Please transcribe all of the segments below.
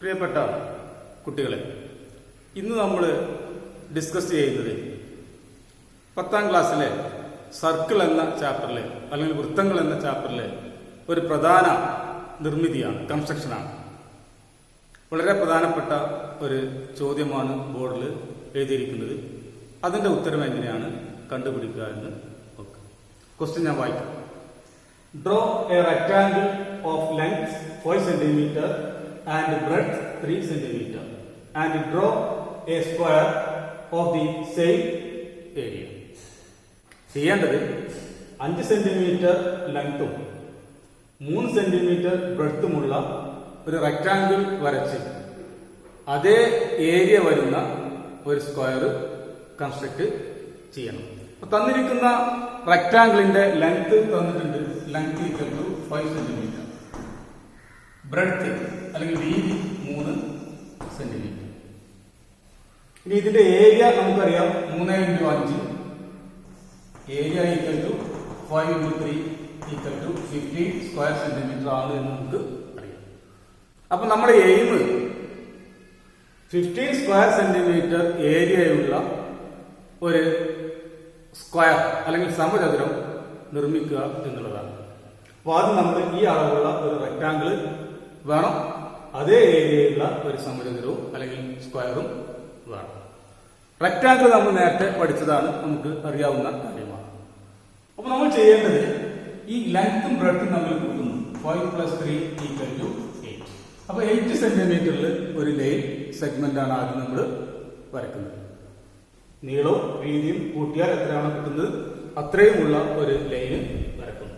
പ്രിയപ്പെട്ട കുട്ടികളെ, ഇന്ന് നമ്മൾ ഡിസ്കസ് ചെയ്യുന്നത് 10ാം ക്ലാസ്സിലെ സർക്കിൾ എന്ന ചാപ്റ്ററിൽ അല്ലെങ്കിൽ വൃത്തങ്ങൾ എന്ന ചാപ്റ്ററിലെ ഒരു പ്രധാന നിർമ്മിതിയാണ്, കൺസ്ട്രക്ഷനാണ്. വളരെ പ്രധാനപ്പെട്ട ഒരു ചോദ്യമാണ് ബോർഡിൽ എഴുതിയിരിക്കുന്നത്. അതിന്റെ ഉത്തരം എങ്ങനെയാണ് കണ്ടുപിടിക്കുക എന്ന് നോക്കാം. ക്വസ്റ്റ്യൻ ഞാൻ വായിക്കാം. Draw A rectangle of length 5 cm and breadth 3 cm and draw a square of the same area. ചെയ്യേണ്ടത് 5 സെന്റിമീറ്റർ ലെങ്ത്തും 3 സെന്റിമീറ്റർ ബ്രെഡ്ത്തുമുള്ള ഒരു റെക്ടാംഗിൾ വരച്ച് അതേ ഏരിയ വരുന്ന ഒരു സ്ക്വയർ കൺസ്ട്രക്ട് ചെയ്യണം. തന്നിരിക്കുന്ന റെക്ടാംഗിളിന്റെ ലെങ്ത് തന്നിട്ടുണ്ട്. Length equal to 5 centimetre, breadth അല്ലെങ്കിൽ വീതി 3 സെന്റിമീറ്റർ. ഇനി ഇതിന്റെ ഏരിയ നമുക്കറിയാം, 3 × 5 area equal to 5 × 3 equal to 15 square centimetre ആണ് എന്ന് നമുക്ക് അറിയാം. അപ്പൊ നമ്മുടെ എയിം 15 സ്ക്വയർ സെന്റിമീറ്റർ ഏരിയയുള്ള ഒരു സ്ക്വയർ അല്ലെങ്കിൽ സമചതുരം നിർമ്മിക്കുക എന്നുള്ളതാണ്. അപ്പൊ ആദ്യം നമ്മൾ ഈ അളവുള്ള ഒരു റെക്ടാംഗിൾ വേണം, അതേ ഏരിയയിലുള്ള ഒരു സമചതുരവും അല്ലെങ്കിൽ സ്ക്വയറും വേണം. റെക്ടാംഗിൾ നമ്മൾ നേരത്തെ പഠിച്ചതാണ്, നമുക്ക് അറിയാവുന്ന കാര്യമാണ്. അപ്പൊ നമ്മൾ ചെയ്യേണ്ടത് ഈ ലെങ്ത്തും ബ്രെഡ്ത്തും നമ്മൾ കൂട്ടുന്നു. 5 + 3 = 8. അപ്പൊ 8 സെന്റിമീറ്ററിൽ ഒരു ലൈൻ സെഗ്മെന്റ് ആണ് ആദ്യം നമ്മൾ വരയ്ക്കുന്നത്. നീളവും വീതിയും കൂട്ടിയാൽ എത്രയാണോ കിട്ടുന്നത് അത്രയുമുള്ള ഒരു ലൈന് വരക്കുന്നു.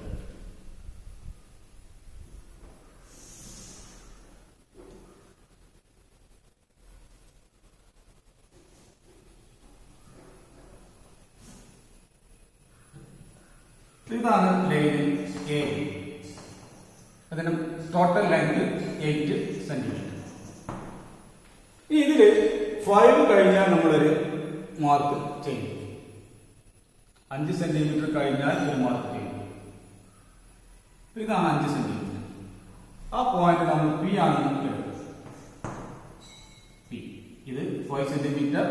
ഇതാണ് ലൈന് എ. അതിന്റെ ടോട്ടൽ ലെങ്ത് 8 സെന്റിമീറ്റർ. ഇതില് 5 കഴിഞ്ഞാൽ നമ്മളൊരു മാർക്ക് ചെയ്യും. 5 സെന്റിമീറ്റർ കഴിഞ്ഞാൽ ഒരു മാർക്ക് ചെയ്യും. ഇതാണ് 5 സെന്റിമീറ്റർ. ആ പോയിന്റ് നമ്മൾ പി ആണെന്ന് എഴുതും. പി ഇത് 5 സെന്റിമീറ്റർ,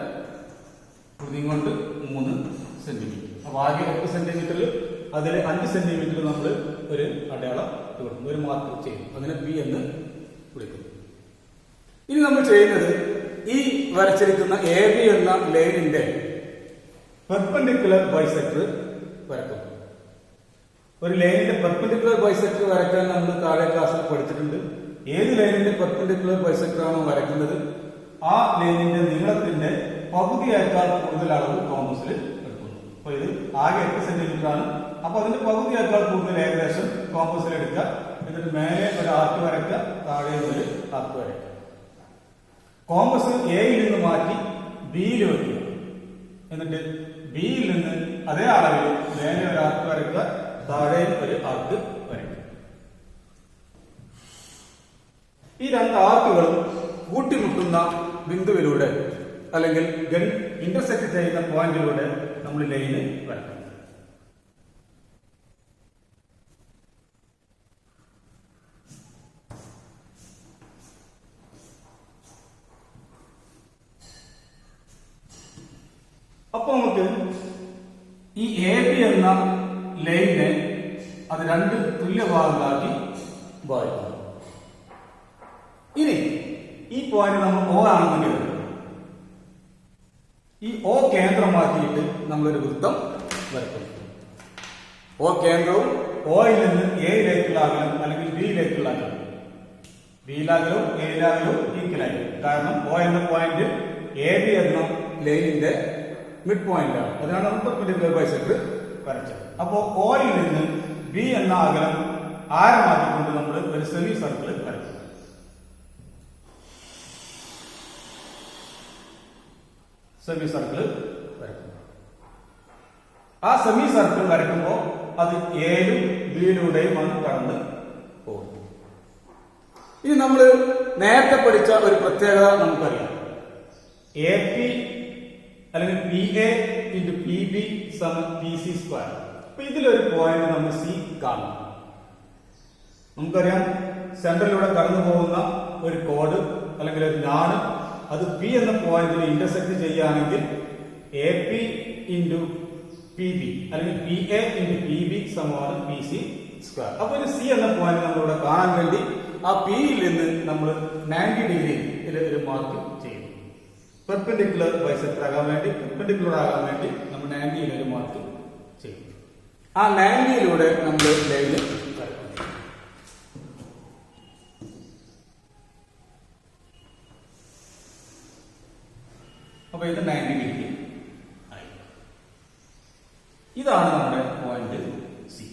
ഇങ്ങോട്ട് 3 സെന്റിമീറ്റർ. അപ്പൊ ആകെ 8 സെന്റിമീറ്ററിൽ അതിൽ 5 സെന്റിമീറ്റർ നമ്മൾ ഒരു അടയാളം കൊടുക്കും, ഒരു മാർക്ക് ചെയ്യും. അതിനെ പി എന്ന് വിളിക്കുന്നു. ഇനി നമ്മൾ ചെയ്യുന്നത് ഈ വരച്ചിരിക്കുന്ന എ ബി എന്ന ലൈനിന്റെ പെർപെൻഡിക്കുലർ ബൈസെക്ടർ വരക്കും. ഒരു ലൈനിന്റെ പെർപെൻഡിക്കുലർ ബൈസെക്ടർ വരയ്ക്കാൻ നമ്മൾ താഴെ ക്ലാസ്സിൽ പഠിച്ചിട്ടുണ്ട്. ഏത് ലൈനിന്റെ പെർപെൻഡിക്കുലർ ബൈസെക്ടർ ആണോ വരയ്ക്കുന്നത് ആ ലൈനിന്റെ നീളത്തിന്റെ പകുതിയേക്കാൾ കൂടുതൽ അളവ് കോമ്പസിൽ എടുക്കുന്നു. അപ്പൊ ഇത് ആകെ 8 സെന്റിമീറ്റർ ആണ്. അപ്പൊ അതിന്റെ പകുതിയേക്കാൾ കൂടുതൽ ഏകദേശം കോമ്പസിൽ എടുക്കുക. എന്നിട്ട് മേലെ ഒരു ആർക്ക് വരയ്ക്കുക, താഴെ ഒരു ആർക്ക് വരയ്ക്കുക. കോമ്പസ് എയിൽ നിന്ന് മാറ്റി ബിയിൽ വയ്ക്കുക. എന്നിട്ട് ബിയിൽ നിന്ന് അതേ അളവിൽ മേലെ ഒരു ആർക്ക് വരയ്ക്കുക, താഴെ ഒരു ആർക്ക് വരയ്ക്കുക. ഈ 2 ആർക്കുകളും കൂട്ടിമുട്ടുന്ന ബിന്ദുവിലൂടെ അല്ലെങ്കിൽ ഇന്റർസെക്ട് ചെയ്യുന്ന പോയിന്റിലൂടെ നമ്മൾ ലൈന് വരയ്ക്കണം. അപ്പൊ നമുക്ക് ഈ എ ബി എന്ന ലൈനെ അത് 2 തുല്യ ഭാഗങ്ങളാക്കി ഭാഗിക്കണം. ഇനി ഈ പോയിന്റ് നമ്മൾ O ആണെന്നെങ്കിൽ ഈ O കേന്ദ്രമാക്കിയിട്ട് നമ്മളൊരു വൃത്തം വരയ്ക്കുന്നു. O കേന്ദ്രവും Oയിൽ നിന്ന് എയിലേക്കുള്ള അകലം അല്ലെങ്കിൽ ബിയിലേക്കുള്ള അകലം, ബിയിലാകലവും എയിലാകലവും ഈക്വലായിരിക്കും. കാരണം O എന്ന പോയിന്റ് എ ബി എന്ന ലൈനിന്റെ മിഡ് പോയിന്റ് ആണ്. അതിനാണ് നമ്മൾ പെർപെൻഡിക്കുലർ ബൈസെക്ടർ വരച്ചത്. അപ്പോ ഓയിൽ നിന്ന് ബി എന്ന അകലം ആരമാക്കിക്കൊണ്ട് നമ്മൾ ഒരു സെമി സർക്കിൾ വരയ്ക്കും. സെമി സർക്കിൾ വരയ്ക്കും. ആ സെമി സർക്കിൾ വരയ്ക്കുമ്പോൾ അത് എയിലും ബിയിലൂടെയും ആണ് കടന്ന് പോകും. ഇനി നമ്മൾ നേരത്തെ പഠിച്ച ഒരു പ്രത്യേകത നമുക്കറിയാം. എ പി അല്ലെങ്കിൽ P A × P B = PC². അപ്പൊ ഇതിലൊരു പോയിന്റ് നമ്മൾ സി കാണും. നമുക്കറിയാം സെന്ററിലൂടെ കടന്നു പോകുന്ന ഒരു കോഡ് അല്ലെങ്കിൽ ഒരു ഞാണ് അത് പി എന്ന പോയിന്റിൽ ഇന്റർസെക്ട് ചെയ്യുകയാണെങ്കിൽ A P into P B അല്ലെങ്കിൽ P A into P B സമമാണ് പി സി സ്ക്വയർ. അപ്പൊ ഒരു സി എന്ന പോയിന്റ് നമ്മളിവിടെ കാണാൻ വേണ്ടി ആ പിയിൽ നിന്ന് നമ്മൾ 90 ഡിഗ്രിയിൽ ഒരു മാർക്ക് ചെയ്യും. പെർപെൻഡിക്കുലർ ബൈസെക്ടർ ആകാൻ വേണ്ടി നമ്മൾ 90 ഒരു മാർക്ക് ചെയ്യും. ആ 90 നമ്മൾ ലൈന് വരയ്ക്കും. അപ്പൊ ഇത് 90 ഡിഗ്രി ആയി. ഇതാണ് നമ്മുടെ പോയിന്റ് സി.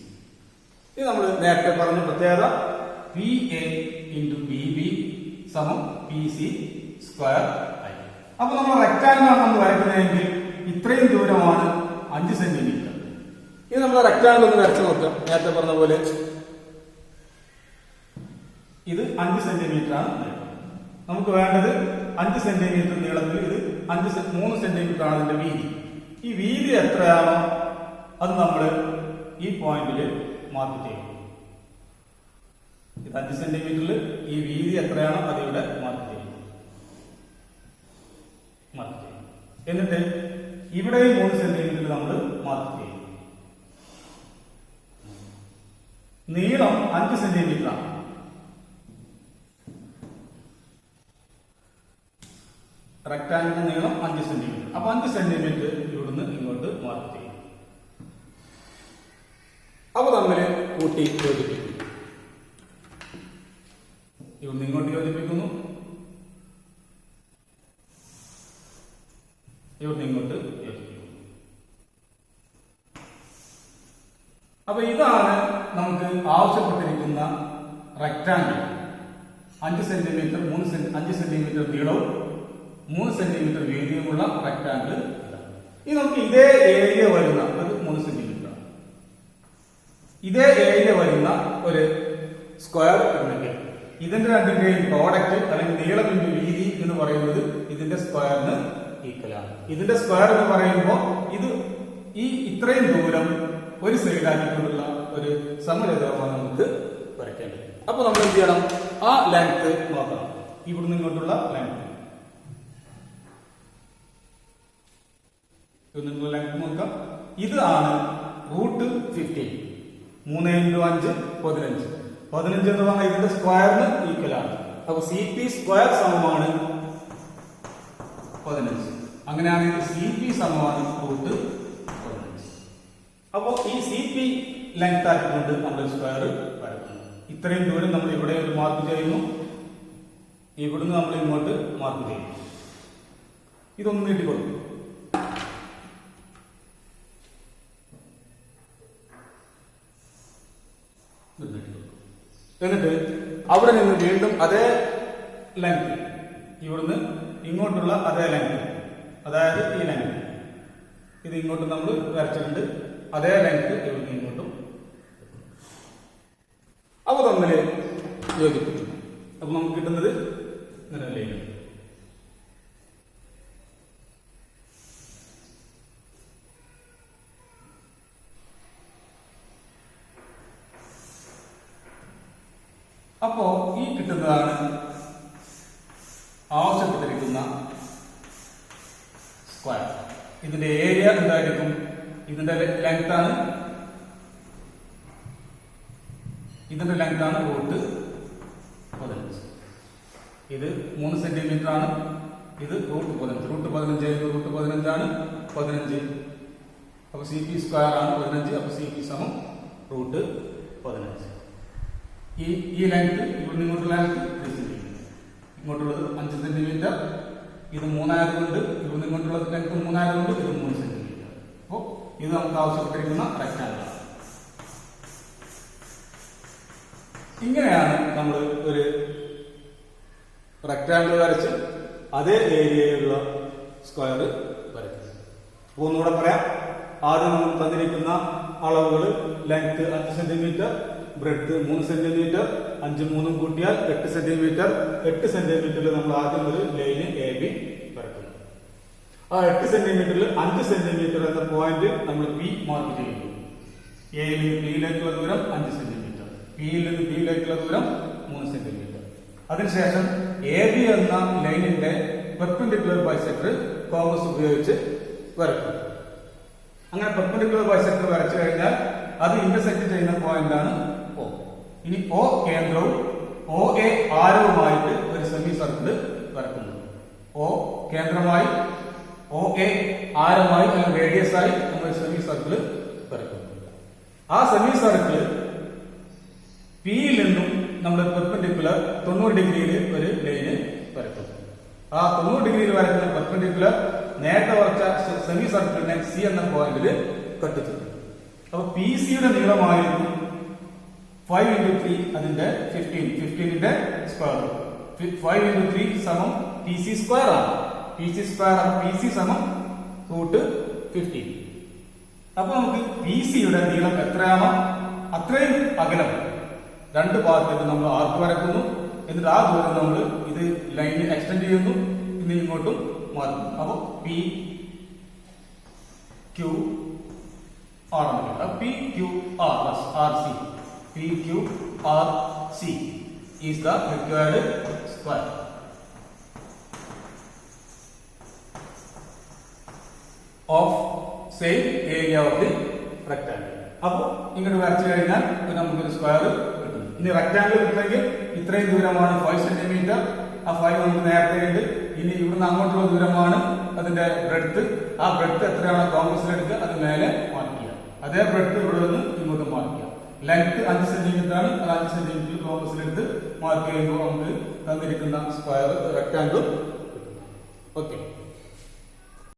ഇത് നമ്മൾ നേരത്തെ പറഞ്ഞ പ്രത്യേകത P A into P B സമം പി സി സ്ക്വയർ ആയി. അപ്പൊ നമ്മൾ റെക്ടാങ്കിൾ ആണ് നമ്മൾ വരയ്ക്കുന്നതെങ്കിൽ ഇത്രയും ദൂരമാണ് 5 സെന്റിമീറ്റർ. ഇത് നമ്മൾ റെക്ടാങ്കിൾ ഒന്ന് വരച്ചു നോക്കാം. നേരത്തെ പറഞ്ഞ പോലെ ഇത് 5 സെന്റിമീറ്റർ ആണ്. നമുക്ക് വേണ്ടത് 5 സെന്റിമീറ്റർ നീളത്തിൽ ഇത് 3 സെന്റിമീറ്റർ ആണ് ഇതിന്റെ വീതി. ഈ വീതി എത്രയാണോ അത് നമ്മൾ ഈ പോയിന്റിൽ മാർക്ക് ചെയ്യും. ഇത് 5 സെന്റിമീറ്ററിൽ ഈ വീതി എത്രയാണോ അത് ഇവിടെ മാർക്ക് ചെയ്യും. എന്നിട്ട് ഇവിടെയും 3 സെന്റിമീറ്ററിൽ നമ്മൾ മാർക്ക് ചെയ്യും. നീളം 5 സെന്റിമീറ്റർ ആണ്. റെക്ടാങ്കിളിന്റെ നീളം 5 സെന്റിമീറ്റർ. അപ്പൊ 5 സെന്റിമീറ്റർ ഇവിടുന്ന് ഇങ്ങോട്ട് മാർക്ക് ചെയ്യും. അപ്പൊ തമ്മിൽ കൂട്ടി യോജിപ്പിക്കും. ഇവിടുന്ന് ഇങ്ങോട്ട് യോജിപ്പിക്കുന്നു, ഇവിടുന്ന് ഇങ്ങോട്ട് യോജിപ്പിക്കുന്നു. അപ്പൊ ഇതാണ് നമുക്ക് ആവശ്യപ്പെട്ടിരിക്കുന്ന റെക്ടാങ്കിൾ. 5 സെന്റിമീറ്റർ 5 സെന്റിമീറ്റർ നീളവും 3 സെന്റിമീറ്റർ വീതിയുമുള്ള റെക്ടാങ്കിൾ. ഇനി നമുക്ക് ഇതേ ഏരിയ വരുന്ന ഒരു 3 സെന്റിമീറ്റർ ഇതേ ഏരിയ വരുന്ന ഒരു സ്ക്വയർ ഉണ്ടെങ്കിൽ ഇതിന്റെ രണ്ടിന്റെയും പ്രോഡക്റ്റ് അല്ലെങ്കിൽ നീളം ഇൻറ്റു വീതി എന്ന് പറയുന്നത് ഇതിന്റെ സ്ക്വയറിന് ഈക്വൽ ആണ്. ഇതിന്റെ സ്ക്വയർ എന്ന് പറയുമ്പോൾ ഇത് ഇത്രയും ദൂരം ഒരു സൈഡാക്കിക്കൊണ്ടുള്ള ഒരു സമചതുരമാണ് നമുക്ക് വരയ്ക്കേണ്ടത്. അപ്പൊ നമ്മൾ എന്ത് ചെയ്യണം? ആ ലെങ്ത് നോക്കണം. ഇവിടുന്ന് ഇങ്ങോട്ടുള്ള ലെങ്ത് നോക്കാം. ഇതാണ് √15. 3 × 5 15. 15 എന്ന് പറഞ്ഞാൽ ഇതിന്റെ സ്ക്വയറിന് ഈക്വൽ ആണ്. അപ്പൊ സി പി സ്ക്വയർ സമമാണ് 15. അങ്ങനെയാണെങ്കിൽ സി പി സമമാണ് √15. അപ്പോ ഈ സി പി ലെങ്ത് ആക്കിക്കൊണ്ട് നമ്മൾ സ്ക്വയർ വരക്കുന്നു. ഇത്രയും ദൂരം നമ്മൾ ഇവിടെ ഒരു മാർക്ക് ചെയ്യുന്നു, ഇവിടുന്ന് നമ്മൾ ഇങ്ങോട്ട് മാർക്ക് ചെയ്യുന്നു. ഇതൊന്ന് നീട്ടിക്കൊടുക്കും. എന്നിട്ട് അവിടെ നിന്ന് വീണ്ടും അതേ ലെങ്ത്, ഇവിടുന്ന് ഇങ്ങോട്ടുള്ള അതേ ലെങ്ത്, അതായത് ഈ ലെങ്ത് ഇത് ഇങ്ങോട്ട് നമ്മൾ വരച്ചിട്ടുണ്ട്. അതേ ലെങ്ത് ഇവിടുന്ന് ഇങ്ങോട്ടും അവ തമ്മിൽ യോജിപ്പിക്കുന്നു. അപ്പൊ നമുക്ക് കിട്ടുന്നത് ഇങ്ങനെയല്ലേ. അപ്പോ ഈ കിട്ടുന്നതാണ് ആവശ്യപ്പെട്ടിരിക്കുന്ന സ്ക്വയർ. ഇതിന്റെ ഏരിയ എന്തായിരിക്കും? ഇതിന്റെ ലെങ്ത് ആണ് √15. ഇത് 3 സെന്റിമീറ്റർ ആണ്. ഇത് √15 √15 ആണ് 15. അപ്പൊ സി പി സ്ക്വയർ ആണ് 15. അപ്പൊ സി പി സമം √15. ഈ ലെങ്ത് ഇവിടുന്ന് ഇങ്ങോട്ടുള്ള ലെങ്ത് 3 സെന്റിമീറ്റർ, ഇങ്ങോട്ടുള്ളത് 5 സെന്റിമീറ്റർ. ഇത് 3 ആയതുകൊണ്ട് ഇവിടുന്ന് ഇങ്ങോട്ടുള്ള ലെങ്ത് 3 ആയതുകൊണ്ട് ഇത് 3 സെന്റിമീറ്റർ. അപ്പോ ഇത് നമുക്ക് ആവശ്യപ്പെട്ടിരിക്കുന്ന റെക്ടാങ്കിൾ. ഇങ്ങനെയാണ് നമ്മൾ ഒരു റെക്ടാങ്കിൾ വരച്ച് അതേ ഏരിയയിലുള്ള സ്ക്വയർ വരയ്ക്കുന്നത്. അപ്പൊ ഒന്നുകൂടെ പറയാം. ആദ്യം നമുക്ക് തന്നിരിക്കുന്ന അളവുകൾ: ലെങ്ത് 5 സെന്റിമീറ്റർ, ബ്രെഡ്ത്ത് 3 സെന്റിമീറ്റർ, 5 3 കൂട്ടിയാൽ 8 സെന്റിമീറ്റർ. 8 സെന്റിമീറ്ററിൽ നമ്മൾ ആദ്യം ഒരു ലൈന് എ ബി വരക്കുന്നു. ആ 8 സെന്റിമീറ്ററിൽ 5 സെന്റിമീറ്റർ എന്ന പോയിന്റ് നമ്മൾ പി മാർക്ക് ചെയ്യുന്നു. എയിൽ നിന്ന് പിയിലേക്കുള്ള ദൂരം 5 സെന്റിമീറ്റർ, പിയിൽ നിന്ന് പിയിലേക്കുള്ള ദൂരം 3 സെന്റിമീറ്റർ. അതിനുശേഷം എ ബി എന്ന ലൈനിന്റെ പെർപെൻഡിക്കുലർ ബൈസെക്ടർ കോമ്പസ് ഉപയോഗിച്ച് വരയ്ക്കും. അങ്ങനെ പെർപെൻഡിക്കുലർ ബൈസെക്ടർ വരച്ചു കഴിഞ്ഞാൽ അത് ഇന്റർസെക്ട് ചെയ്യുന്ന പോയിന്റ് ആണ് O. ഇനി O കേന്ദ്രവും OA ആരവുമായിട്ട് ഒരു സെമി സർക്കിൾ വരക്കുന്നു. O കേന്ദ്രമായി OA ആരമായി അല്ലെങ്കിൽ റേഡിയസ് ആയി നമ്മൾ സെമി സർക്കിൾ വരക്കുന്നു. ആ സെമി സർക്കിൾ പിയിൽ നിന്നും നമ്മൾ പെർപെൻഡിക്കുലർ 90 ഡിഗ്രിയിൽ ഒരു ലൈന് വരക്കുന്നു. ആ 90 ഡിഗ്രിയിൽ വരക്കുന്ന പെർപെൻഡിക്കുലർ നേരത്തെ വരച്ച സെമി സർക്കിളിനെ സി എന്ന പോയിന്റിൽ കട്ടിട്ടുണ്ട്. അപ്പൊ പി സിയുടെ നീളമായിരുന്നു 5 into 3 അതിന്റെ 15ന്റെ സ്ക്വയർ. 5 into 3 സമം പി സി സ്ക്വയർ ആണ്. P C square P C സമം √15. അപ്പൊ നമുക്ക് പി സിയുടെ നീളം എത്രയാണോ അത്രയും അകലം രണ്ട് ഭാഗത്തേക്ക് നമ്മൾ ആർക്ക് വരക്കുന്നു. എന്നിട്ട് ആ ദൂരം നമ്മൾ ഇത് ലൈനിൽ എക്സ്റ്റെൻഡ് ചെയ്യുന്നു. ഇന്ന് ഇങ്ങോട്ടും മാറുന്നു. അപ്പൊ P Q R P Q R plus R C P Q R C is the required square. Of same area of the rectangle. അപ്പൊ ഇങ്ങോട്ട് വരച്ചു കഴിഞ്ഞാൽ നമുക്കൊരു സ്ക്വയർ കിട്ടും. ഇനി റെക്ടാംഗിൾ കിട്ടണമെങ്കിൽ ഇത്രയും ദൂരമാണ് 5 സെന്റിമീറ്റർ. ആ 5 നമുക്ക് നേരത്തെ ഉണ്ട്. ഇനി ഇവിടുന്ന് അങ്ങോട്ടുള്ള ദൂരമാണ് അതിന്റെ ബ്രെഡ്ത്ത്. ആ ബ്രെഡ്ത്ത് എത്രയാണോ കോമ്പസിൽ എടുക്കുക അത് മേലെ മാർക്ക് ചെയ്യുക. അതേ ബ്രെഡ്ത്ത് ഇവിടെ നിന്ന് ഇങ്ങോട്ട് മാർക്ക് ചെയ്യുക. ലെങ്ത് 5 സെന്റിമീറ്റർ ആണ്. അത് 5 സെന്റിമീറ്റർ കോമ്പസിൽ എടുത്ത് മാർക്ക് ചെയ്യുമ്പോൾ നമുക്ക് തന്നിരിക്കുന്ന സ്ക്വയർ റെക്ടാംഗിൾ കിട്ടും. ഓക്കെ.